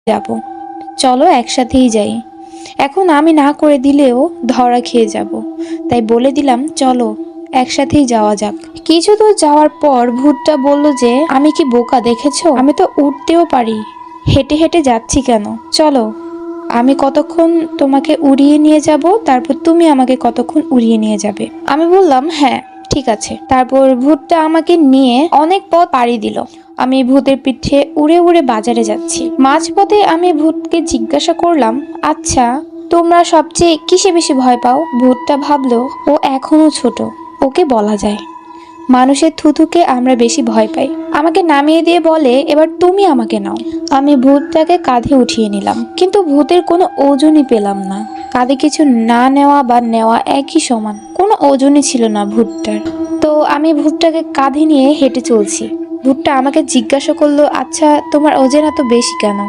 যাব, চলো একসাথেই যাই। এখন আমি না করে দিলেও ধরা খেয়ে যাব, তাই বলে দিলাম চলো একসাথেই যাওয়া যাক। কিছু দূর যাওয়ার পর ভূতটা বলল যে, আমি কি বোকা দেখেছো? আমি তো উঠতেও পারি, হেঁটে হেঁটে যাচ্ছি কেন? চলো, আমি কতক্ষণ তোমাকে উড়িয়ে নিয়ে যাব, তারপর তুমি আমাকে কতক্ষণ উড়িয়ে নিয়ে যাবে। আমি বললাম হ্যাঁ ঠিক আছে। তারপর ভূতটা আমাকে নিয়ে অনেক পথ পাড়ি দিল। আমি ভূতের পিঠে উড়ে উড়ে বাজারে যাচ্ছি। মাঝপথে আমি ভূতকে জিজ্ঞাসা করলাম, আচ্ছা তোমরা সবচেয়ে কিসে বেশি ভয় পাও? ভূতটা ভাবলো ও এখনো ছোট, ওকে বলা যায়। মানুষের থুথুকে আমরা বেশি ভয় পাই। আমাকে নামিয়ে দিয়ে বলে, এবার তুমি আমাকে নাও। আমি ভূতটাকে কাঁধে উঠিয়ে নিলাম, কিন্তু ভূতের কোনো ওজনই পেলাম না। কাঁধে কিছু না নেওয়া বা নেওয়া একই সমান, কোনো ওজনই ছিল না ভূতটার। তো আমি ভূতটাকে কাঁধে নিয়ে হেঁটে চলছি। ভূতটা আমাকে জিজ্ঞাসা করলো, আচ্ছা তোমার ওজন এত বেশি কেন?